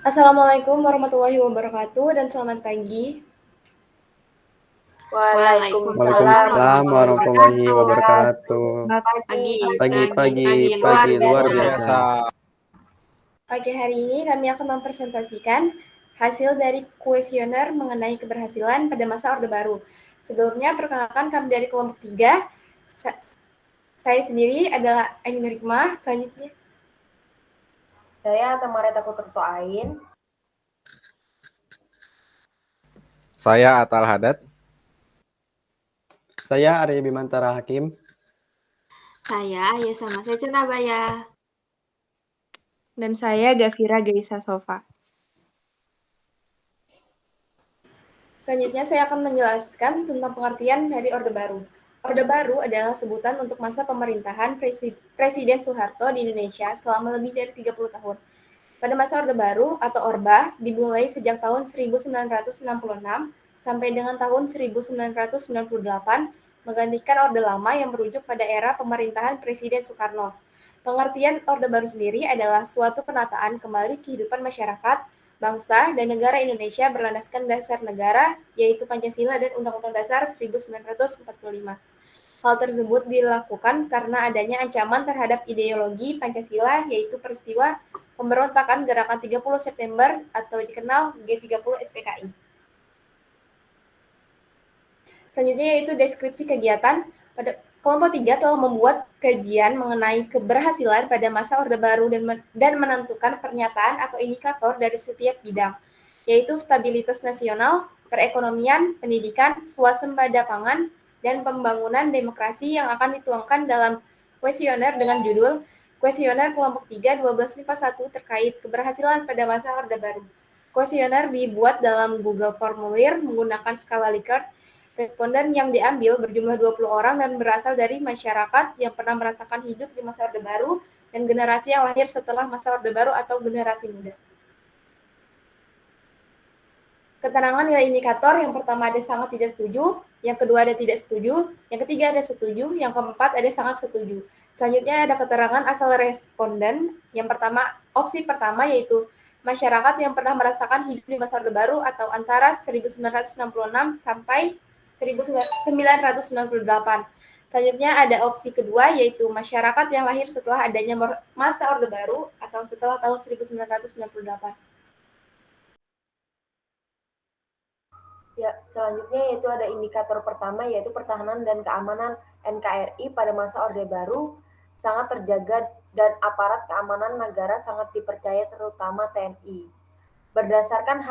Assalamualaikum warahmatullahi wabarakatuh dan selamat pagi. Waalaikumsalam Waalaikumsalam warahmatullahi wabarakatuh. Pagi, Pagi luar biasa. Oke, hari ini kami akan mempresentasikan hasil dari kuesioner mengenai keberhasilan pada masa Orde Baru. Sebelumnya, perkenalkan kami dari kelompok 3. Saya sendiri adalah Ainun Rikmah. Selanjutnya, saya Tamareta Kuturto Ain. Saya Atal Haddad. Saya Arya Bimantara Hakim. Saya Yesama Secenabaya. Dan saya Gafira Gaisa Sofa. Selanjutnya saya akan menjelaskan tentang pengertian dari Orde Baru. Orde Baru adalah sebutan untuk masa pemerintahan Presiden Soeharto di Indonesia selama lebih dari 30 tahun. Pada masa Orde Baru atau Orba dimulai sejak tahun 1966 sampai dengan tahun 1998 menggantikan Orde Lama yang merujuk pada era pemerintahan Presiden Soekarno. Pengertian Orde Baru sendiri adalah suatu penataan kembali kehidupan masyarakat, bangsa, dan negara Indonesia berlandaskan dasar negara, yaitu Pancasila dan Undang-Undang Dasar 1945. Hal tersebut dilakukan karena adanya ancaman terhadap ideologi Pancasila, yaitu peristiwa pemberontakan Gerakan 30 September atau dikenal G30 SPKI. Selanjutnya yaitu deskripsi kegiatan. Pada kelompok 3 telah membuat kajian mengenai keberhasilan pada masa Orde Baru dan menentukan pernyataan atau indikator dari setiap bidang, yaitu stabilitas nasional, perekonomian, pendidikan, swasembada pangan, dan pembangunan demokrasi yang akan dituangkan dalam kuesioner dengan judul Kuesioner Kelompok 3 1251 terkait keberhasilan pada masa Orde Baru. Kuesioner dibuat dalam Google Formulir menggunakan skala Likert. Responden yang diambil berjumlah 20 orang dan berasal dari masyarakat yang pernah merasakan hidup di masa Orde Baru dan generasi yang lahir setelah masa Orde Baru atau generasi muda. Keterangan nilai indikator, yang pertama ada sangat tidak setuju, yang kedua ada tidak setuju, yang ketiga ada setuju, yang keempat ada sangat setuju. Selanjutnya ada keterangan asal responden. Yang pertama, opsi pertama yaitu masyarakat yang pernah merasakan hidup di masa Orde Baru atau antara 1966 sampai 1998. Selanjutnya ada opsi kedua yaitu masyarakat yang lahir setelah adanya masa Orde Baru atau setelah tahun 1998. Ya, selanjutnya yaitu ada indikator pertama yaitu pertahanan dan keamanan NKRI pada masa Orde Baru sangat terjaga dan aparat keamanan negara sangat dipercaya terutama TNI. Berdasarkan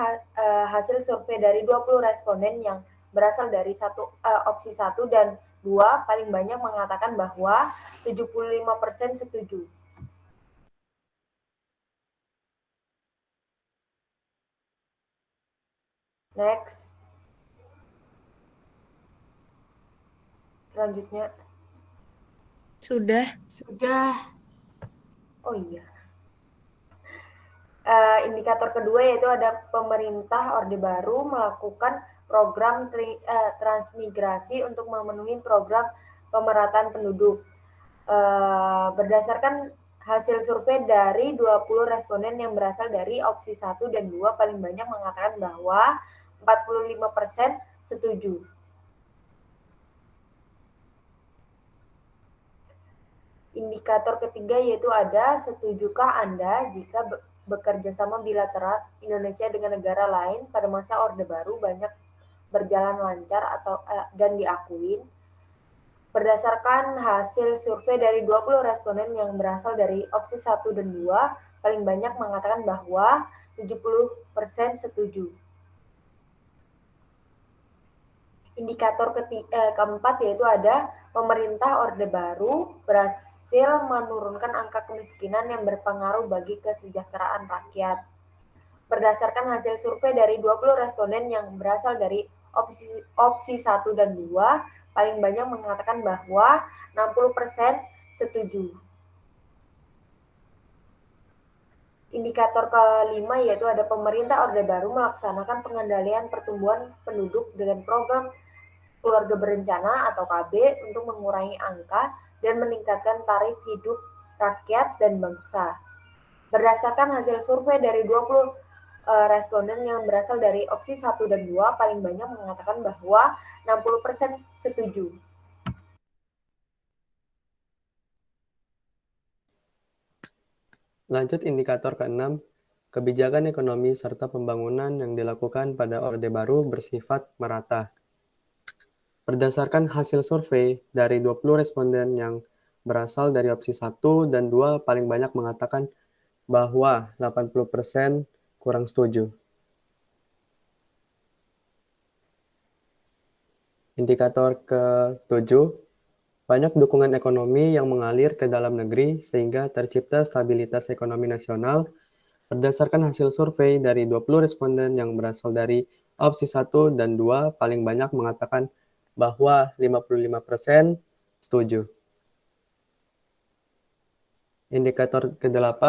hasil survei dari 20 responden yang berasal dari opsi 1 dan 2 paling banyak mengatakan bahwa 75% setuju. Next. Selanjutnya. Sudah. Oh iya. Indikator kedua yaitu ada pemerintah Orde Baru melakukan program transmigrasi untuk memenuhi program pemerataan penduduk. Berdasarkan hasil survei dari 20 responden yang berasal dari opsi 1 dan 2 paling banyak mengatakan bahwa 45% setuju. Indikator ketiga yaitu ada setujukah Anda jika bekerja sama bilateral Indonesia dengan negara lain pada masa Orde Baru banyak berjalan lancar dan diakui. Berdasarkan hasil survei dari 20 responden yang berasal dari opsi 1 dan 2, paling banyak mengatakan bahwa 70% setuju. Indikator keempat yaitu ada pemerintah Orde Baru berhasil menurunkan angka kemiskinan yang berpengaruh bagi kesejahteraan rakyat. Berdasarkan hasil survei dari 20 responden yang berasal dari opsi 1 dan 2, paling banyak mengatakan bahwa 60% setuju. Indikator kelima yaitu ada pemerintah Orde Baru melaksanakan pengendalian pertumbuhan penduduk dengan program keluarga berencana atau KB untuk mengurangi angka dan meningkatkan tarif hidup rakyat dan bangsa. Berdasarkan hasil survei dari 20 responden yang berasal dari opsi 1 dan 2 paling banyak mengatakan bahwa 60% setuju. Lanjut indikator ke-6, kebijakan ekonomi serta pembangunan yang dilakukan pada Orde Baru bersifat merata. Berdasarkan hasil survei, dari 20 responden yang berasal dari opsi 1 dan 2 paling banyak mengatakan bahwa 80% kurang setuju. Indikator ke-7, banyak dukungan ekonomi yang mengalir ke dalam negeri sehingga tercipta stabilitas ekonomi nasional. Berdasarkan hasil survei, dari 20 responden yang berasal dari opsi 1 dan 2 paling banyak mengatakan bahwa 55% setuju. Indikator ke-8,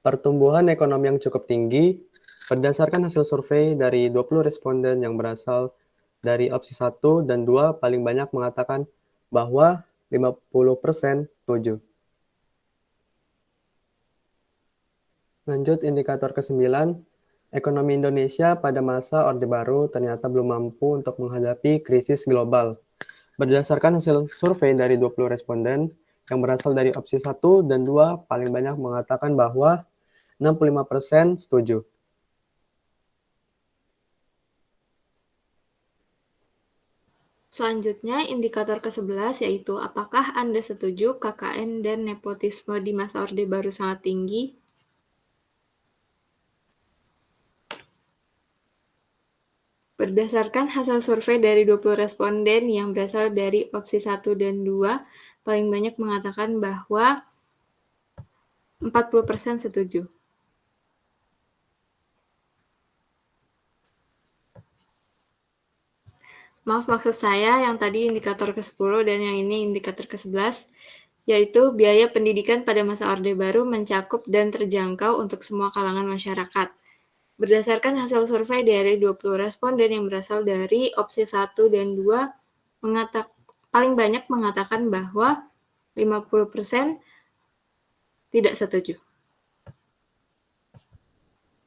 pertumbuhan ekonomi yang cukup tinggi. Berdasarkan hasil survei, dari 20 responden yang berasal dari opsi 1 dan 2 paling banyak mengatakan bahwa 50% setuju. Lanjut indikator ke-9, ekonomi Indonesia pada masa Orde Baru ternyata belum mampu untuk menghadapi krisis global. Berdasarkan hasil survei dari 20 responden yang berasal dari opsi 1 dan 2 paling banyak mengatakan bahwa 65% setuju. Selanjutnya, indikator ke-11 yaitu apakah Anda setuju KKN dan nepotisme di masa Orde Baru sangat tinggi? Berdasarkan hasil survei dari 20 responden yang berasal dari opsi 1 dan 2, paling banyak mengatakan bahwa 40% setuju. Maaf, maksud saya yang tadi indikator ke-10 dan yang ini indikator ke-11, yaitu biaya pendidikan pada masa Orde Baru mencakup dan terjangkau untuk semua kalangan masyarakat. Berdasarkan hasil survei dari 20 responden yang berasal dari opsi 1 dan 2, paling banyak mengatakan bahwa 50% tidak setuju.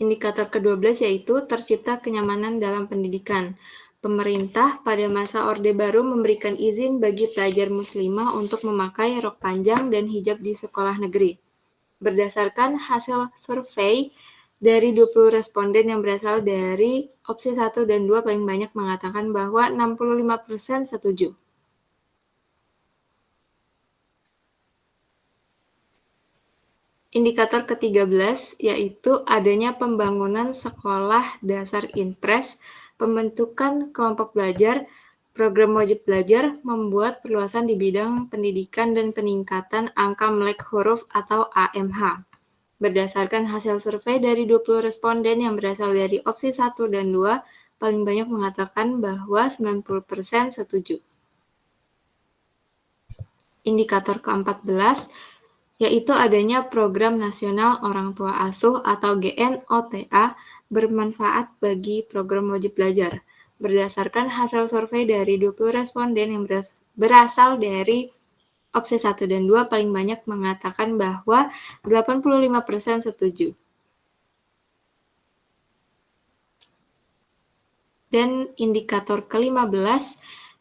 Indikator ke-12 yaitu tercipta kenyamanan dalam pendidikan. Pemerintah pada masa Orde Baru memberikan izin bagi pelajar muslimah untuk memakai rok panjang dan hijab di sekolah negeri. Berdasarkan hasil survei dari 20 responden yang berasal dari opsi 1 dan 2 paling banyak mengatakan bahwa 65% setuju. Indikator ke-13 yaitu adanya pembangunan sekolah dasar Inpres, pembentukan kelompok belajar, program wajib belajar, membuat perluasan di bidang pendidikan dan peningkatan angka melek huruf atau AMH. Berdasarkan hasil survei dari 20 responden yang berasal dari opsi 1 dan 2, paling banyak mengatakan bahwa 90% setuju. Indikator ke-14 yaitu adanya Program Nasional Orang Tua Asuh atau GNOTA bermanfaat bagi program wajib belajar. Berdasarkan hasil survei dari 20 responden yang berasal dari opsi 1 dan 2 paling banyak mengatakan bahwa 85% setuju. Dan indikator ke-15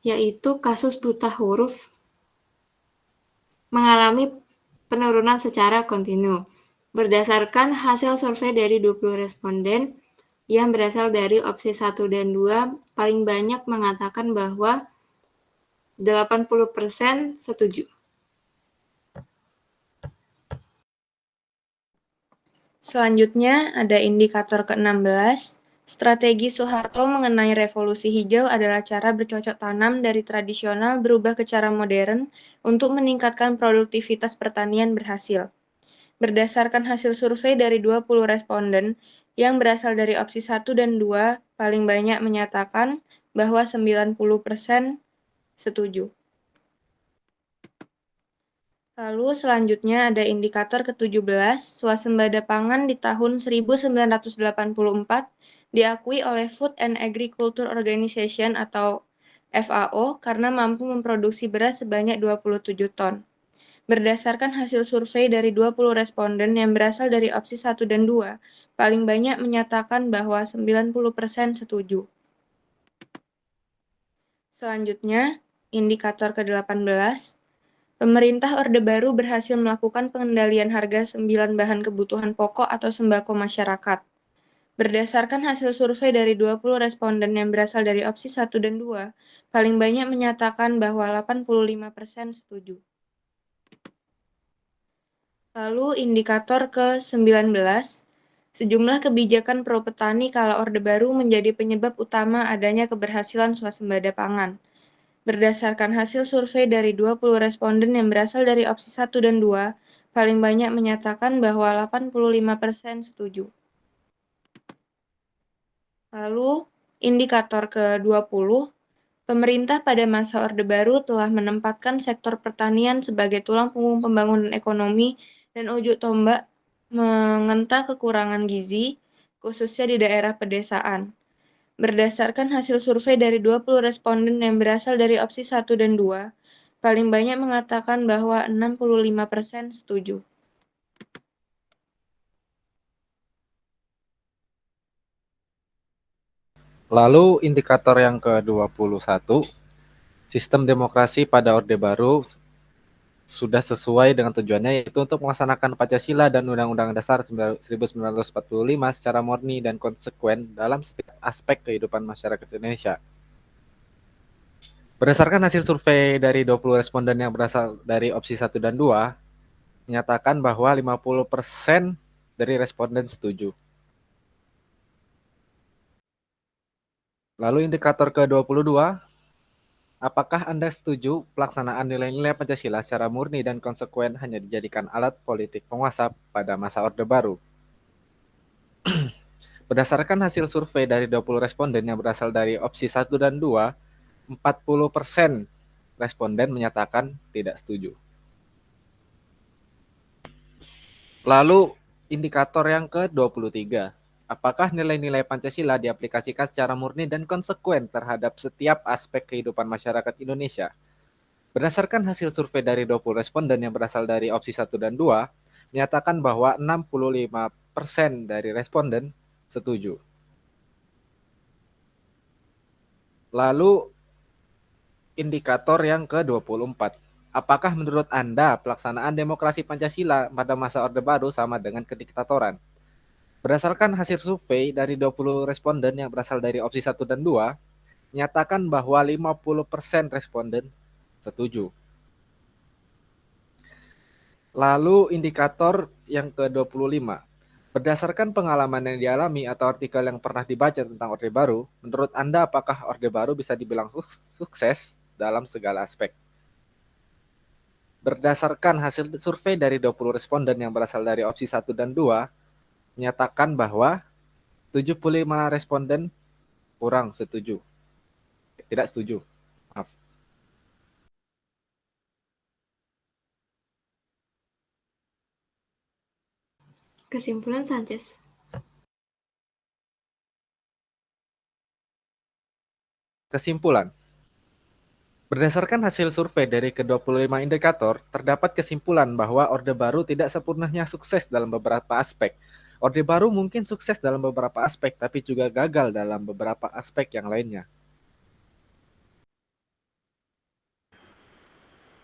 yaitu kasus buta huruf mengalami penurunan secara kontinu. Berdasarkan hasil survei dari 20 responden yang berasal dari opsi 1 dan 2, paling banyak mengatakan bahwa 80% setuju. Selanjutnya ada indikator ke-16. Strategi Soeharto mengenai revolusi hijau adalah cara bercocok tanam dari tradisional berubah ke cara modern untuk meningkatkan produktivitas pertanian berhasil. Berdasarkan hasil survei dari 20 responden yang berasal dari opsi 1 dan 2, paling banyak menyatakan bahwa 90% setuju. Lalu selanjutnya ada indikator ke-17, swasembada pangan di tahun 1984 diakui oleh Food and Agriculture Organization atau FAO karena mampu memproduksi beras sebanyak 27 ton. Berdasarkan hasil survei dari 20 responden yang berasal dari opsi 1 dan 2, paling banyak menyatakan bahwa 90% setuju. Selanjutnya, indikator ke-18, pemerintah Orde Baru berhasil melakukan pengendalian harga 9 bahan kebutuhan pokok atau sembako masyarakat. Berdasarkan hasil survei dari 20 responden yang berasal dari opsi 1 dan 2, paling banyak menyatakan bahwa 85% setuju. Lalu indikator ke-19, sejumlah kebijakan pro petani kala Orde Baru menjadi penyebab utama adanya keberhasilan swasembada pangan. Berdasarkan hasil survei dari 20 responden yang berasal dari opsi 1 dan 2, paling banyak menyatakan bahwa 85% setuju. Lalu, indikator ke-20, pemerintah pada masa Orde Baru telah menempatkan sektor pertanian sebagai tulang punggung pembangunan ekonomi dan ujung tombak mengenang kekurangan gizi, khususnya di daerah pedesaan. Berdasarkan hasil survei dari 20 responden yang berasal dari opsi 1 dan 2, paling banyak mengatakan bahwa 65% setuju. Lalu indikator yang ke-21, sistem demokrasi pada Orde Baru sudah sesuai dengan tujuannya, yaitu untuk melaksanakan Pancasila dan Undang-Undang Dasar 1945 secara murni dan konsekuen dalam setiap aspek kehidupan masyarakat Indonesia. Berdasarkan hasil survei dari 20 responden yang berasal dari opsi 1 dan 2, menyatakan bahwa 50% dari responden setuju. Lalu indikator ke-22, apakah Anda setuju pelaksanaan nilai-nilai Pancasila secara murni dan konsekuen hanya dijadikan alat politik penguasa pada masa Orde Baru? Berdasarkan hasil survei dari 20 responden yang berasal dari opsi 1 dan 2, 40% responden menyatakan tidak setuju. Lalu indikator yang ke-23, apakah nilai-nilai Pancasila diaplikasikan secara murni dan konsekuen terhadap setiap aspek kehidupan masyarakat Indonesia? Berdasarkan hasil survei dari 20 responden yang berasal dari opsi 1 dan 2, menyatakan bahwa 65% dari responden setuju. Lalu indikator yang ke-24, apakah menurut Anda pelaksanaan demokrasi Pancasila pada masa Orde Baru sama dengan kediktatoran? Berdasarkan hasil survei dari 20 responden yang berasal dari opsi 1 dan 2, menyatakan bahwa 50% responden setuju. Lalu indikator yang ke-25, berdasarkan pengalaman yang dialami atau artikel yang pernah dibaca tentang Orde Baru, menurut Anda apakah Orde Baru bisa dibilang sukses dalam segala aspek? Berdasarkan hasil survei dari 20 responden yang berasal dari opsi 1 dan 2, menyatakan bahwa 75 responden kurang setuju. Tidak setuju. Maaf. Kesimpulan Sanchez. Kesimpulan. Berdasarkan hasil survei dari ke-25 indikator, terdapat kesimpulan bahwa Orde Baru tidak sepenuhnya sukses dalam beberapa aspek. Orde Baru mungkin sukses dalam beberapa aspek, tapi juga gagal dalam beberapa aspek yang lainnya.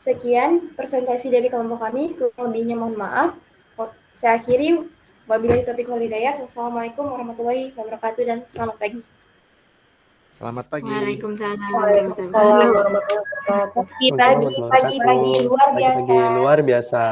Sekian presentasi dari kelompok kami, kurang lebihnya mohon maaf. Saya akhiri, wabillahi taufiq wal hidayah. Wassalamualaikum warahmatullahi wabarakatuh dan selamat pagi. Selamat pagi. Waalaikumsalam Waalaikumsalam warahmatullahi wabarakatuh. Pagi luar biasa. Luar biasa.